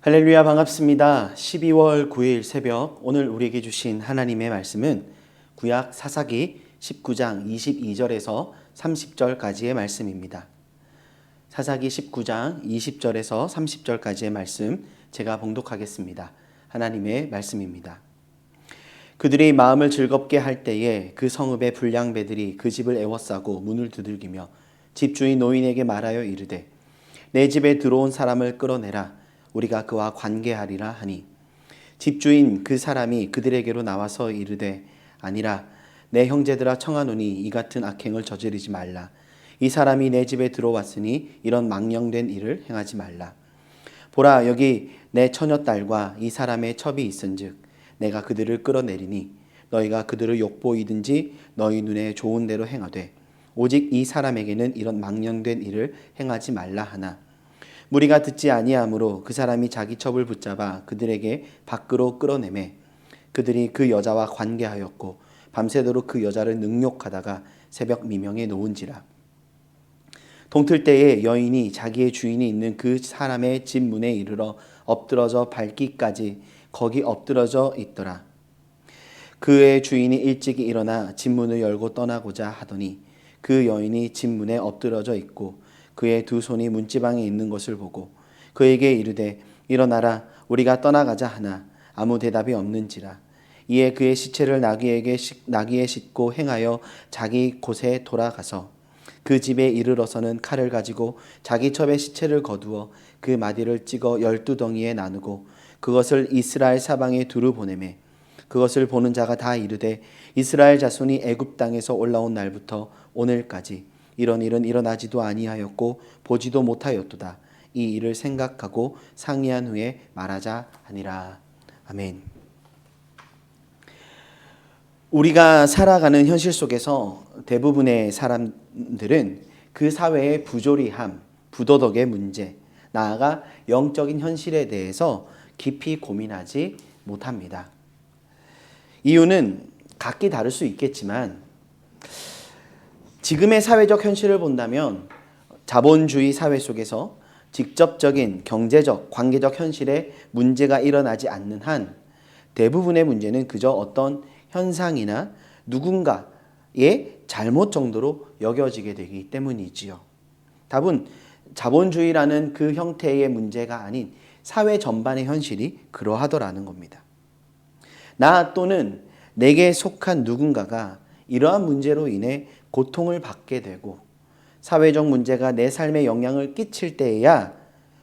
할렐루야, 반갑습니다. 12월 9일 새벽 오늘 우리에게 주신 하나님의 말씀은 구약 사사기 19장 22절에서 30절까지의 말씀입니다. 사사기 19장 20절에서 30절까지의 말씀 제가 봉독하겠습니다. 하나님의 말씀입니다. 그들이 마음을 즐겁게 할 때에 그 성읍의 불량배들이 그 집을 애워싸고 문을 두들기며 집주인 노인에게 말하여 이르되 내 집에 들어온 사람을 끌어내라. 우리가 그와 관계하리라 하니 집주인 그 사람이 그들에게로 나와서 이르되 아니라 내 형제들아 청하노니 이 같은 악행을 저지르지 말라. 이 사람이 내 집에 들어왔으니 이런 망령된 일을 행하지 말라. 보라, 여기 내 처녀딸과 이 사람의 첩이 있은즉 내가 그들을 끌어내리니 너희가 그들을 욕보이든지 너희 눈에 좋은 대로 행하되 오직 이 사람에게는 이런 망령된 일을 행하지 말라 하나 무리가 듣지 아니하므로 그 사람이 자기 첩을 붙잡아 그들에게 밖으로 끌어내매 그들이 그 여자와 관계하였고 밤새도록 그 여자를 능욕하다가 새벽 미명에 놓은지라. 동틀 때에 여인이 자기의 주인이 있는 그 사람의 집 문에 이르러 엎드러져 밟기까지 거기 엎드러져 있더라. 그의 주인이 일찍이 일어나 집 문을 열고 떠나고자 하더니 그 여인이 집 문에 엎드러져 있고 그의 두 손이 문지방에 있는 것을 보고 그에게 이르되 일어나라, 우리가 떠나가자 하나 아무 대답이 없는지라. 이에 그의 시체를 나귀에 싣고 행하여 자기 곳에 돌아가서 그 집에 이르러서는 칼을 가지고 자기 첩의 시체를 거두어 그 마디를 찍어 12덩이에 나누고 그것을 이스라엘 사방에 두루 보내매 그것을 보는 자가 다 이르되 이스라엘 자손이 애굽 땅에서 올라온 날부터 오늘까지 이런 일은 일어나지도 아니하였고 보지도 못하였도다. 이 일을 생각하고 상의한 후에 말하자 하니라. 아멘. 우리가 살아가는 현실 속에서 대부분의 사람들은 그 사회의 부조리함, 부도덕의 문제, 나아가 영적인 현실에 대해서 깊이 고민하지 못합니다. 이유는 각기 다를 수 있겠지만 지금의 사회적 현실을 본다면 자본주의 사회 속에서 직접적인 경제적, 관계적 현실에 문제가 일어나지 않는 한 대부분의 문제는 그저 어떤 현상이나 누군가의 잘못 정도로 여겨지게 되기 때문이지요. 답은 자본주의라는 그 형태의 문제가 아닌 사회 전반의 현실이 그러하더라는 겁니다. 나 또는 내게 속한 누군가가 이러한 문제로 인해 고통을 받게 되고 사회적 문제가 내 삶에 영향을 끼칠 때에야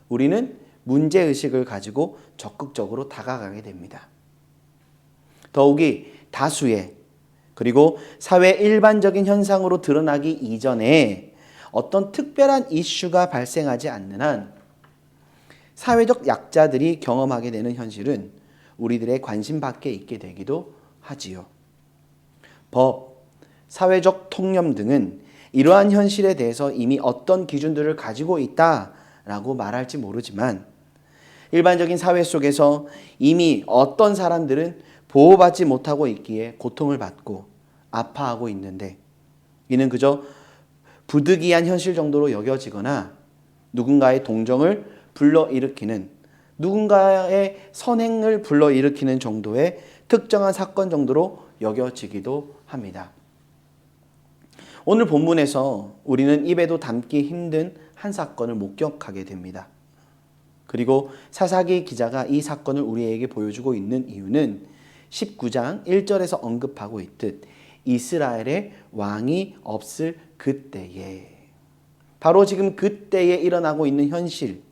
우리는 문제의식을 가지고 적극적으로 다가가게 됩니다. 더욱이 다수의 그리고 사회 일반적인 현상으로 드러나기 이전에 어떤 특별한 이슈가 발생하지 않는 한 사회적 약자들이 경험하게 되는 현실은 우리들의 관심 밖에 있게 되기도 하지요. 법, 사회적 통념 등은 이러한 현실에 대해서 이미 어떤 기준들을 가지고 있다라고 말할지 모르지만 일반적인 사회 속에서 이미 어떤 사람들은 보호받지 못하고 있기에 고통을 받고 아파하고 있는데 이는 그저 부득이한 현실 정도로 여겨지거나 누군가의 동정을 불러일으키는 누군가의 선행을 불러일으키는 정도의 특정한 사건 정도로 여겨지기도 합니다. 오늘 본문에서 우리는 입에도 담기 힘든 한 사건을 목격하게 됩니다. 그리고 사사기 기자가 이 사건을 우리에게 보여주고 있는 이유는 19장 1절에서 언급하고 있듯 이스라엘의 왕이 없을 그때에 바로 지금 그때에 일어나고 있는 현실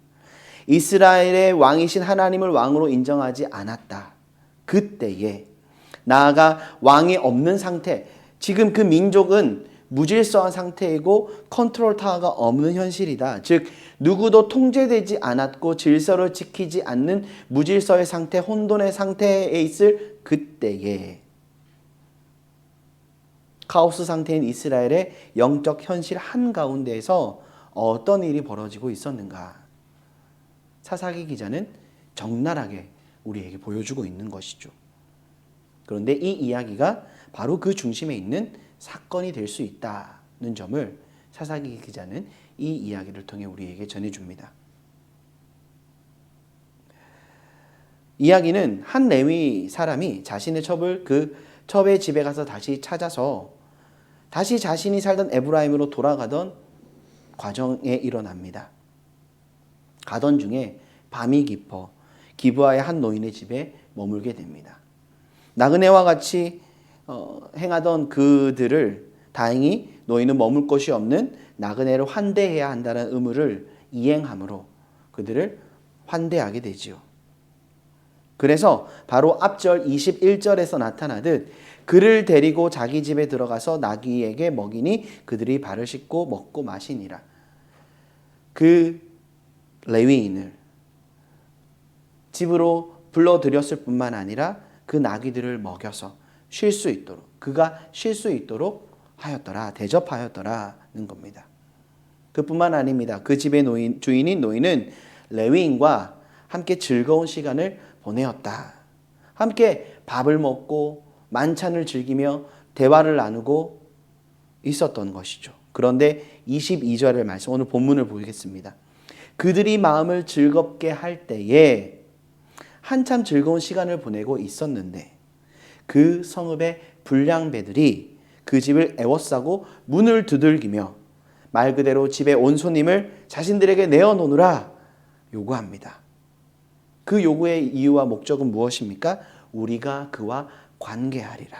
이스라엘의 왕이신 하나님을 왕으로 인정하지 않았다. 그때에 나아가 왕이 없는 상태 지금 그 민족은 무질서한 상태이고 컨트롤 타워가 없는 현실이다. 즉 누구도 통제되지 않았고 질서를 지키지 않는 무질서의 상태, 혼돈의 상태에 있을 그때에 카오스 상태인 이스라엘의 영적 현실 한가운데에서 어떤 일이 벌어지고 있었는가? 사사기 기자는 적나라하게 우리에게 보여주고 있는 것이죠. 그런데 이 이야기가 바로 그 중심에 있는 사건이 될 수 있다는 점을 사사기 기자는 이 이야기를 통해 우리에게 전해줍니다. 이야기는 한 레위 사람이 자신의 첩을 그 첩의 집에 가서 다시 찾아서 다시 자신이 살던 에브라임으로 돌아가던 과정에 일어납니다. 가던 중에 밤이 깊어 기브아의 한 노인의 집에 머물게 됩니다. 나그네와 같이 행하던 그들을 다행히 노인은 머물 곳이 없는 나그네를 환대해야 한다는 의무를 이행함으로 그들을 환대하게 되지요. 그래서 바로 앞절 21절에서 나타나듯 그를 데리고 자기 집에 들어가서 나귀에게 먹이니 그들이 발을 씻고 먹고 마시니라. 그 레위인을 집으로 불러들였을 뿐만 아니라 그 나귀들을 먹여서 쉴 수 있도록, 그가 쉴 수 있도록 하였더라, 대접하였더라는 겁니다. 그뿐만 아닙니다. 그 집의 주인인 노인은 레위인과 함께 즐거운 시간을 보내었다. 함께 밥을 먹고 만찬을 즐기며 대화를 나누고 있었던 것이죠. 그런데 22절의 말씀, 오늘 본문을 보겠습니다. 그들이 마음을 즐겁게 할 때에 한참 즐거운 시간을 보내고 있었는데 그 성읍의 불량배들이 그 집을 애워싸고 문을 두들기며 말 그대로 집에 온 손님을 자신들에게 내어놓으라 요구합니다. 그 요구의 이유와 목적은 무엇입니까? 우리가 그와 관계하리라.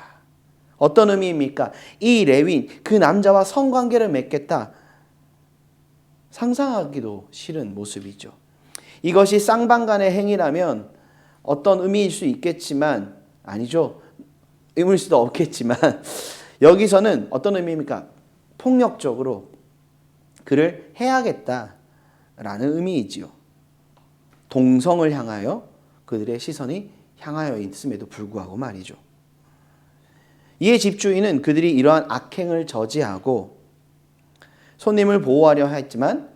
어떤 의미입니까? 이 레위인, 그 남자와 성관계를 맺겠다. 상상하기도 싫은 모습이죠. 이것이 쌍방간의 행위라면 어떤 의미일 수 있겠지만, 아니죠. 의미일 수도 없겠지만 여기서는 어떤 의미입니까? 폭력적으로 그를 해야겠다라는 의미이지요. 동성을 향하여 그들의 시선이 향하여 있음에도 불구하고 말이죠. 이에 집주인은 그들이 이러한 악행을 저지하고 손님을 보호하려 했지만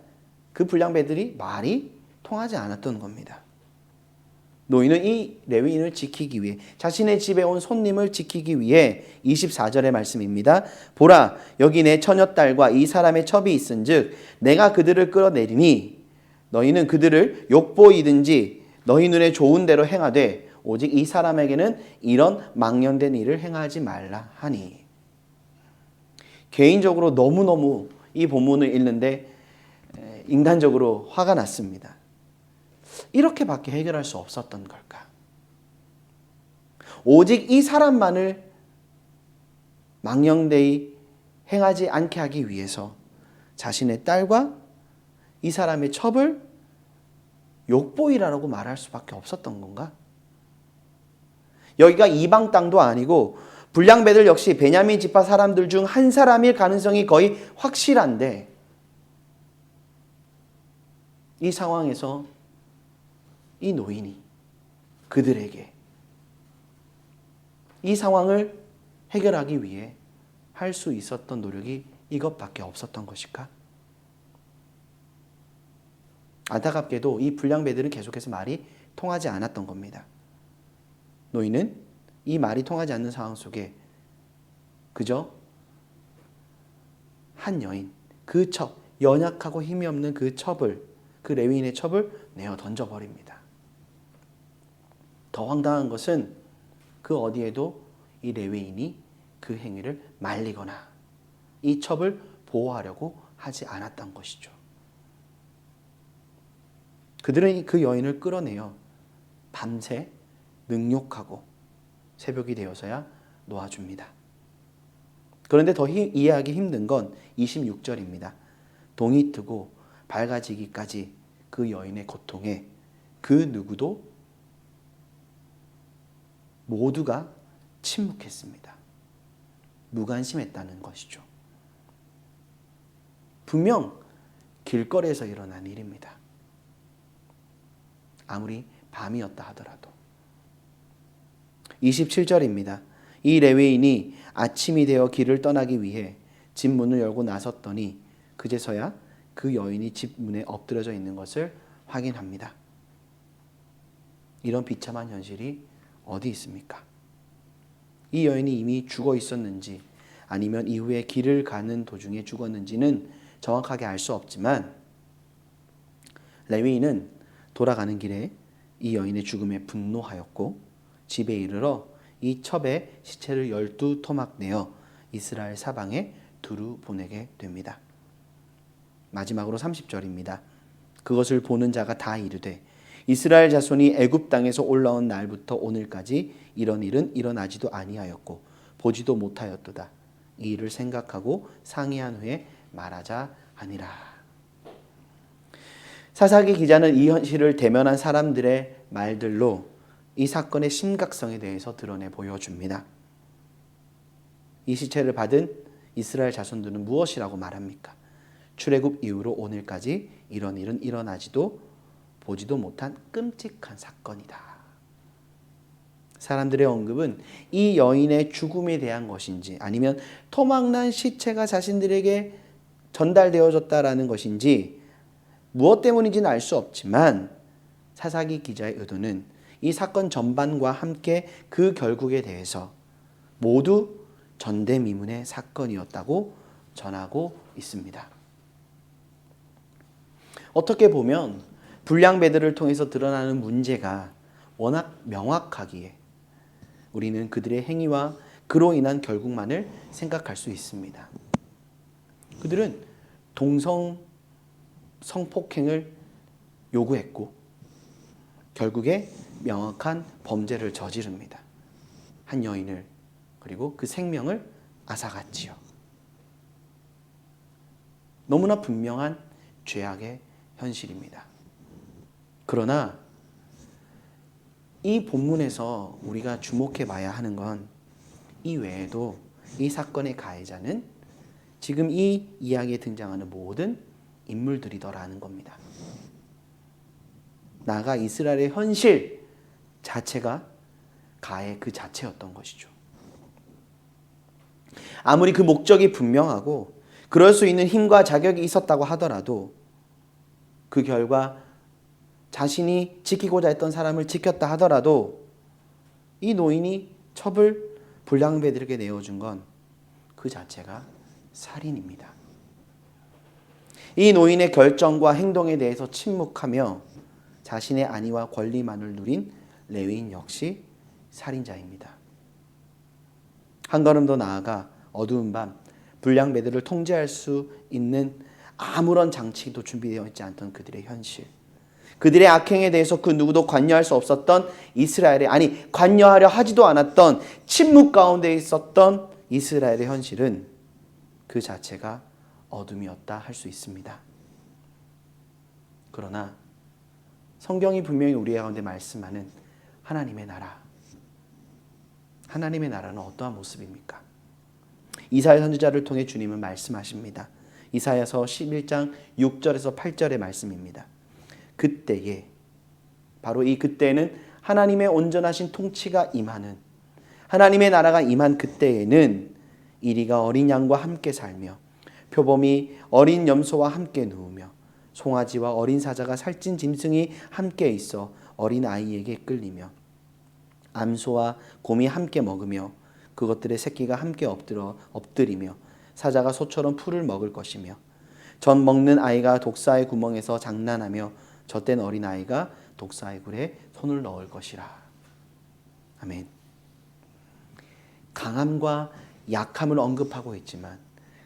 그 불량배들이 말이 통하지 않았던 겁니다. 노인은 이 레위인을 지키기 위해, 자신의 집에 온 손님을 지키기 위해 24절의 말씀입니다. 보라, 여기 내 처녀딸과 이 사람의 첩이 있은즉 내가 그들을 끌어내리니 너희는 그들을 욕보이든지 너희 눈에 좋은 대로 행하되 오직 이 사람에게는 이런 망령된 일을 행하지 말라 하니. 개인적으로 너무너무 이 본문을 읽는데 인간적으로 화가 났습니다. 이렇게밖에 해결할 수 없었던 걸까? 오직 이 사람만을 망령되이 행하지 않게 하기 위해서 자신의 딸과 이 사람의 첩을 욕보이라고 말할 수밖에 없었던 건가? 여기가 이방 땅도 아니고 불량배들 역시 베냐민 지파 사람들 중 한 사람일 가능성이 거의 확실한데 이 상황에서 이 노인이 그들에게 이 상황을 해결하기 위해 할 수 있었던 노력이 이것밖에 없었던 것일까? 안타깝게도 이 불량배들은 계속해서 말이 통하지 않았던 겁니다. 노인은 이 말이 통하지 않는 상황 속에 그저 한 여인, 그 첩, 연약하고 힘이 없는 그 첩을, 그 레위인의 첩을 내어 던져버립니다. 더 황당한 것은 그 어디에도 이 레위인이 그 행위를 말리거나 이 첩을 보호하려고 하지 않았던 것이죠. 그들은 그 여인을 끌어내어 밤새 능욕하고 새벽이 되어서야 놓아줍니다. 그런데 더 이해하기 힘든 건 26절입니다. 동이 트고 밝아지기까지 그 여인의 고통에 그 누구도 모두가 침묵했습니다. 무관심했다는 것이죠. 분명 길거리에서 일어난 일입니다. 아무리 밤이었다 하더라도. 27절입니다. 이 레위인이 아침이 되어 길을 떠나기 위해 집 문을 열고 나섰더니 그제서야 그 여인이 집 문에 엎드려져 있는 것을 확인합니다. 이런 비참한 현실이 어디 있습니까? 이 여인이 이미 죽어 있었는지 아니면 이후에 길을 가는 도중에 죽었는지는 정확하게 알 수 없지만 레위인은 돌아가는 길에 이 여인의 죽음에 분노하였고 집에 이르러 이 첩의 시체를 12토막 내어 이스라엘 사방에 두루 보내게 됩니다. 마지막으로 30절입니다. 그것을 보는 자가 다 이르되 이스라엘 자손이 애굽 땅에서 올라온 날부터 오늘까지 이런 일은 일어나지도 아니하였고 보지도 못하였도다. 이 일을 생각하고 상의한 후에 말하자 하니라. 사사기 기자는 이 현실을 대면한 사람들의 말들로 이 사건의 심각성에 대해서 드러내 보여줍니다. 이 시체를 받은 이스라엘 자손들은 무엇이라고 말합니까? 출애굽 이후로 오늘까지 이런 일은 일어나지도 보지도 못한 끔찍한 사건이다. 사람들의 언급은 이 여인의 죽음에 대한 것인지 아니면 토막난 시체가 자신들에게 전달되어졌다라는 것인지 무엇 때문인지는 알 수 없지만 사사기 기자의 의도는 이 사건 전반과 함께 그 결국에 대해서 모두 전대미문의 사건이었다고 전하고 있습니다. 어떻게 보면 불량배들을 통해서 드러나는 문제가 워낙 명확하기에 우리는 그들의 행위와 그로 인한 결국만을 생각할 수 있습니다. 그들은 성폭행을 요구했고 결국에 명확한 범죄를 저지릅니다. 한 여인을 그리고 그 생명을 앗아갔지요. 너무나 분명한 죄악의 현실입니다. 그러나 이 본문에서 우리가 주목해 봐야 하는 건 이 외에도 이 사건의 가해자는 지금 이 이야기에 등장하는 모든 인물들이더라는 겁니다. 나아가 이스라엘의 현실 자체가 가해 그 자체였던 것이죠. 아무리 그 목적이 분명하고 그럴 수 있는 힘과 자격이 있었다고 하더라도 그 결과 자신이 지키고자 했던 사람을 지켰다 하더라도 이 노인이 첩을 불량배들에게 내어준 건 그 자체가 살인입니다. 이 노인의 결정과 행동에 대해서 침묵하며 자신의 안위와 권리만을 누린 레위인 역시 살인자입니다. 한 걸음 더 나아가 어두운 밤 불량배들을 통제할 수 있는 아무런 장치도 준비되어 있지 않던 그들의 현실, 그들의 악행에 대해서 그 누구도 관여할 수 없었던 이스라엘의, 아니 관여하려 하지도 않았던 침묵 가운데 있었던 이스라엘의 현실은 그 자체가 어둠이었다 할 수 있습니다. 그러나 성경이 분명히 우리 가운데 말씀하는 하나님의 나라, 하나님의 나라는 어떠한 모습입니까? 이사야 선지자를 통해 주님은 말씀하십니다. 이사야서 11장 6절에서 8절의 말씀입니다. 그때에, 바로 이 그때에는 하나님의 온전하신 통치가 임하는, 하나님의 나라가 임한 그때에는 이리가 어린 양과 함께 살며 표범이 어린 염소와 함께 누우며 송아지와 어린 사자가 살찐 짐승이 함께 있어 어린 아이에게 끌리며 암소와 곰이 함께 먹으며 그것들의 새끼가 함께 엎드리며 사자가 소처럼 풀을 먹을 것이며 젖 먹는 아이가 독사의 구멍에서 장난하며 젖된 어린 아이가 독사의 굴에 손을 넣을 것이라. 아멘. 강함과 약함을 언급하고 있지만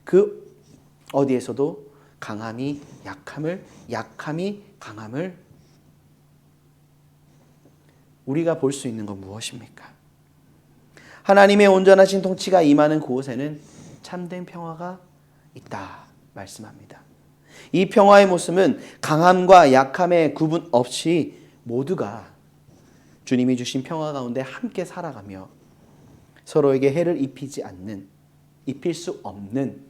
그 어디에서도 강함이 약함을, 약함이 강함을 우리가 볼 수 있는 건 무엇입니까? 하나님의 온전하신 통치가 임하는 그곳에는 참된 평화가 있다 말씀합니다. 이 평화의 모습은 강함과 약함의 구분 없이 모두가 주님이 주신 평화 가운데 함께 살아가며 서로에게 해를 입히지 않는, 입힐 수 없는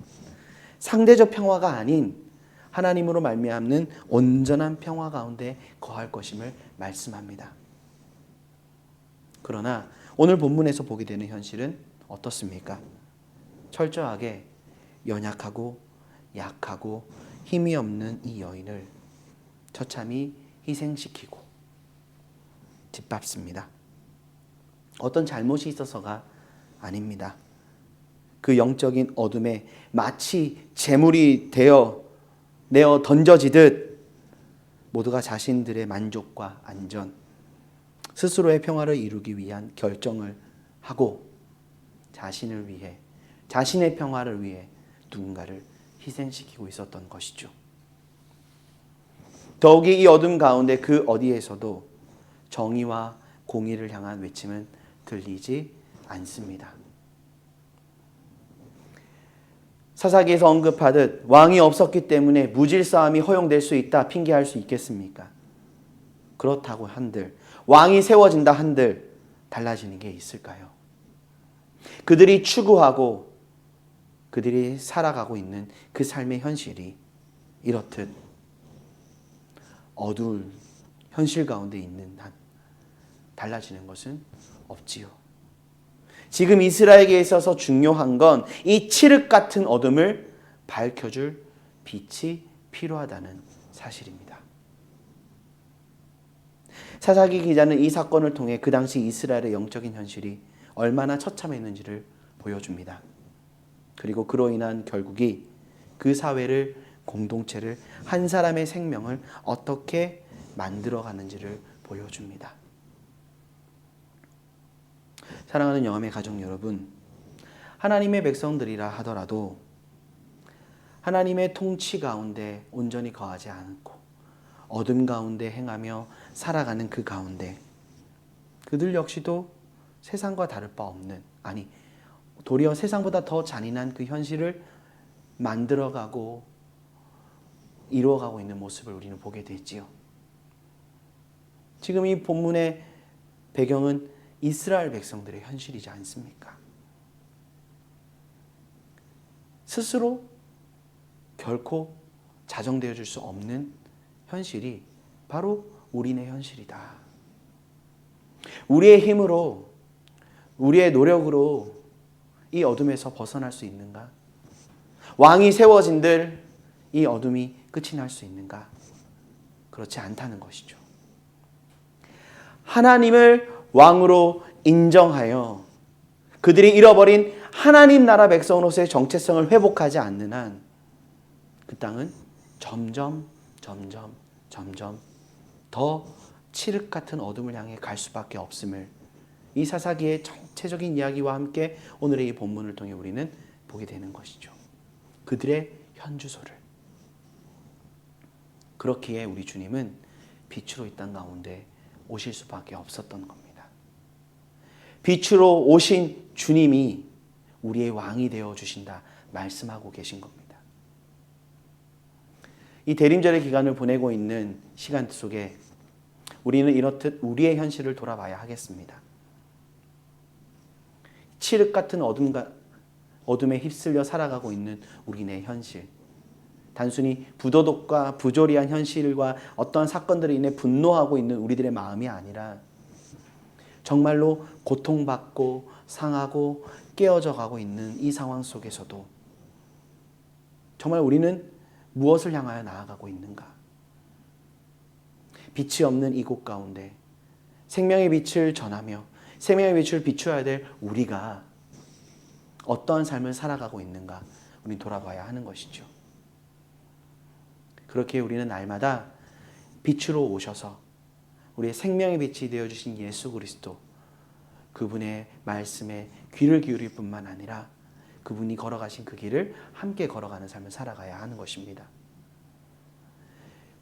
상대적 평화가 아닌 하나님으로 말미암는 온전한 평화 가운데 거할 것임을 말씀합니다. 그러나 오늘 본문에서 보게 되는 현실은 어떻습니까? 철저하게 연약하고 약하고 힘이 없는 이 여인을 처참히 희생시키고 짓밟습니다. 어떤 잘못이 있어서가 아닙니다. 그 영적인 어둠에 마치 재물이 내어 던져지듯 모두가 자신들의 만족과 안전, 스스로의 평화를 이루기 위한 결정을 하고 자신을 위해, 자신의 평화를 위해 누군가를 희생시키고 있었던 것이죠. 더욱이 이 어둠 가운데 그 어디에서도 정의와 공의를 향한 외침은 들리지 않습니다. 사사기에서 언급하듯 왕이 없었기 때문에 무질서함이 허용될 수 있다 핑계할 수 있겠습니까? 그렇다고 한들, 왕이 세워진다 한들 달라지는 게 있을까요? 그들이 추구하고 그들이 살아가고 있는 그 삶의 현실이 이렇듯 어두운 현실 가운데 있는 한 달라지는 것은 없지요. 지금 이스라엘에게 있어서 중요한 건 이 칠흑 같은 어둠을 밝혀줄 빛이 필요하다는 사실입니다. 사사기 기자는 이 사건을 통해 그 당시 이스라엘의 영적인 현실이 얼마나 처참했는지를 보여줍니다. 그리고 그로 인한 결국이 그 사회를, 공동체를, 한 사람의 생명을 어떻게 만들어가는지를 보여줍니다. 사랑하는 영암의 가족 여러분, 하나님의 백성들이라 하더라도 하나님의 통치 가운데 온전히 거하지 않고 어둠 가운데 행하며 살아가는 그 가운데 그들 역시도 세상과 다를 바 없는, 아니 도리어 세상보다 더 잔인한 그 현실을 만들어가고 이루어가고 있는 모습을 우리는 보게 되지요. 지금 이 본문의 배경은 이스라엘 백성들의 현실이지 않습니까? 스스로 결코 자정되어 줄 수 없는 현실이 바로 우리네 현실이다. 우리의 힘으로, 우리의 노력으로 이 어둠에서 벗어날 수 있는가? 왕이 세워진들 이 어둠이 끝이 날 수 있는가? 그렇지 않다는 것이죠. 하나님을 왕으로 인정하여 그들이 잃어버린 하나님 나라 백성으로서의 정체성을 회복하지 않는 한 그 땅은 점점 더 칠흑 같은 어둠을 향해 갈 수밖에 없음을 이 사사기의 전체적인 이야기와 함께 오늘의 이 본문을 통해 우리는 보게 되는 것이죠. 그들의 현주소를. 그렇기에 우리 주님은 빛으로 이 땅 가운데 오실 수밖에 없었던 겁니다. 빛으로 오신 주님이 우리의 왕이 되어 주신다 말씀하고 계신 겁니다. 이 대림절의 기간을 보내고 있는 시간 속에 우리는 이렇듯 우리의 현실을 돌아봐야 하겠습니다. 칠흑 같은 어둠에 휩쓸려 살아가고 있는 우리네 현실. 단순히 부도덕과 부조리한 현실과 어떠한 사건들로 인해 분노하고 있는 우리들의 마음이 아니라 정말로 고통받고 상하고 깨어져 가고 있는 이 상황 속에서도 정말 우리는 무엇을 향하여 나아가고 있는가? 빛이 없는 이곳 가운데 생명의 빛을 전하며 생명의 빛을 비추어야 될 우리가 어떠한 삶을 살아가고 있는가? 우리는 돌아봐야 하는 것이죠. 그렇게 우리는 날마다 빛으로 오셔서 우리의 생명의 빛이 되어주신 예수 그리스도, 그분의 말씀에 귀를 기울일 뿐만 아니라 그분이 걸어가신 그 길을 함께 걸어가는 삶을 살아가야 하는 것입니다.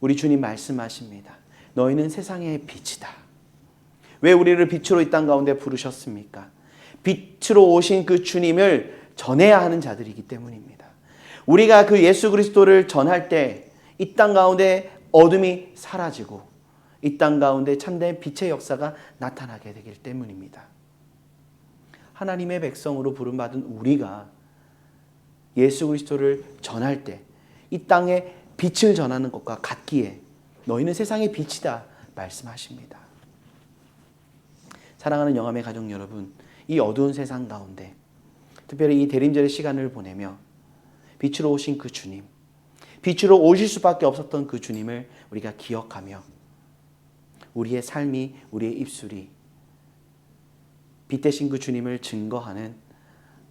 우리 주님 말씀하십니다. 너희는 세상의 빛이다. 왜 우리를 빛으로 이 땅 가운데 부르셨습니까? 빛으로 오신 그 주님을 전해야 하는 자들이기 때문입니다. 우리가 그 예수 그리스도를 전할 때 이 땅 가운데 어둠이 사라지고 이 땅 가운데 참된 빛의 역사가 나타나게 되기 때문입니다. 하나님의 백성으로 부름받은 우리가 예수 그리스도를 전할 때 이 땅에 빛을 전하는 것과 같기에 너희는 세상의 빛이다 말씀하십니다. 사랑하는 영암의 가족 여러분, 이 어두운 세상 가운데 특별히 이 대림절의 시간을 보내며 빛으로 오신 그 주님, 빛으로 오실 수밖에 없었던 그 주님을 우리가 기억하며 우리의 삶이, 우리의 입술이 빛 대신 그 주님을 증거하는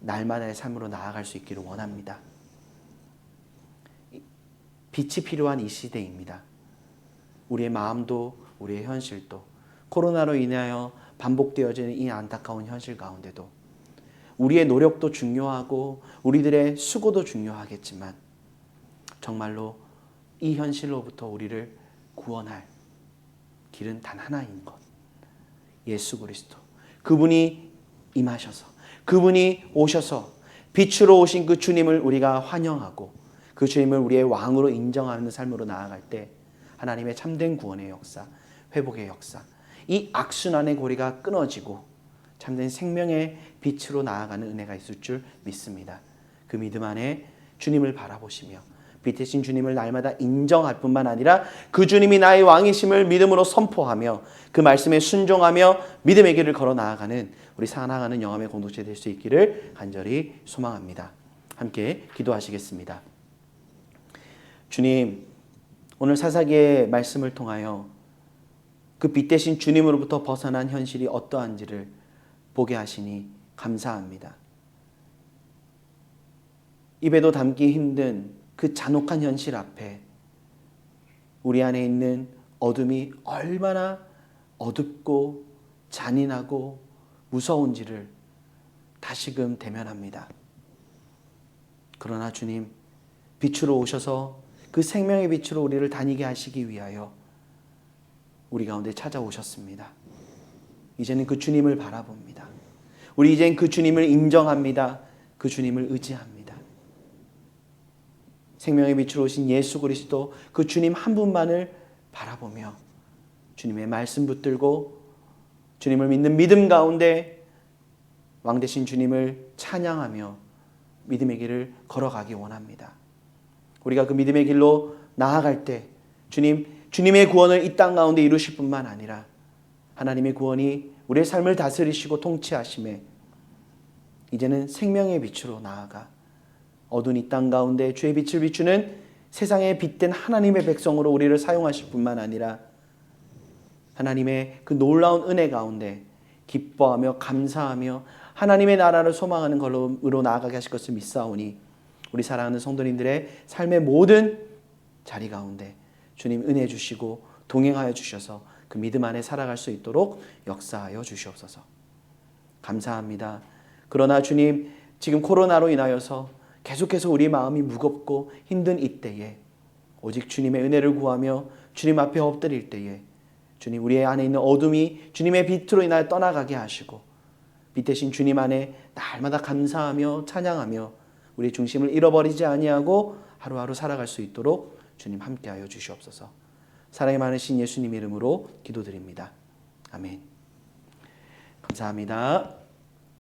날마다의 삶으로 나아갈 수 있기를 원합니다. 빛이 필요한 이 시대입니다. 우리의 마음도, 우리의 현실도, 코로나로 인하여 반복되어지는 이 안타까운 현실 가운데도 우리의 노력도 중요하고 우리들의 수고도 중요하겠지만 정말로 이 현실로부터 우리를 구원할 길은 단 하나인 것. 예수 그리스도. 그분이 임하셔서 그분이 오셔서 빛으로 오신 그 주님을 우리가 환영하고 그 주님을 우리의 왕으로 인정하는 삶으로 나아갈 때 하나님의 참된 구원의 역사, 회복의 역사, 이 악순환의 고리가 끊어지고 참된 생명의 빛으로 나아가는 은혜가 있을 줄 믿습니다. 그 믿음 안에 주님을 바라보시며 빛 대신 주님을 날마다 인정할 뿐만 아니라 그 주님이 나의 왕이심을 믿음으로 선포하며 그 말씀에 순종하며 믿음의 길을 걸어 나아가는 우리 살아가는 영감의 공동체 될 수 있기를 간절히 소망합니다. 함께 기도하시겠습니다. 주님, 오늘 사사기의 말씀을 통하여 그 빛 대신 주님으로부터 벗어난 현실이 어떠한지를 보게 하시니 감사합니다. 입에도 담기 힘든 그 잔혹한 현실 앞에 우리 안에 있는 어둠이 얼마나 어둡고 잔인하고 무서운지를 다시금 대면합니다. 그러나 주님, 빛으로 오셔서 그 생명의 빛으로 우리를 다니게 하시기 위하여 우리 가운데 찾아오셨습니다. 이제는 그 주님을 바라봅니다. 우리 이제는 그 주님을 인정합니다. 그 주님을 의지합니다. 생명의 빛으로 오신 예수 그리스도 그 주님 한 분만을 바라보며 주님의 말씀 붙들고 주님을 믿는 믿음 가운데 왕 되신 주님을 찬양하며 믿음의 길을 걸어가기 원합니다. 우리가 그 믿음의 길로 나아갈 때 주님의 구원을 이 땅 가운데 이루실 뿐만 아니라 하나님의 구원이 우리의 삶을 다스리시고 통치하심에 이제는 생명의 빛으로 나아가 어두운 이 땅 가운데 주의 빛을 비추는 세상에 빛된 하나님의 백성으로 우리를 사용하실 뿐만 아니라 하나님의 그 놀라운 은혜 가운데 기뻐하며 감사하며 하나님의 나라를 소망하는 걸로 나아가게 하실 것을 믿사오니 우리 사랑하는 성도님들의 삶의 모든 자리 가운데 주님 은혜 주시고 동행하여 주셔서 그 믿음 안에 살아갈 수 있도록 역사하여 주시옵소서. 감사합니다. 그러나 주님, 지금 코로나로 인하여서 계속해서 우리 마음이 무겁고 힘든 이때에 오직 주님의 은혜를 구하며 주님 앞에 엎드릴 때에 주님, 우리 안에 있는 어둠이 주님의 빛으로 인하여 떠나가게 하시고 빛 대신 주님 안에 날마다 감사하며 찬양하며 우리의 중심을 잃어버리지 아니하고 하루하루 살아갈 수 있도록 주님 함께하여 주시옵소서. 사랑이 많으신 예수님 이름으로 기도드립니다. 아멘. 감사합니다.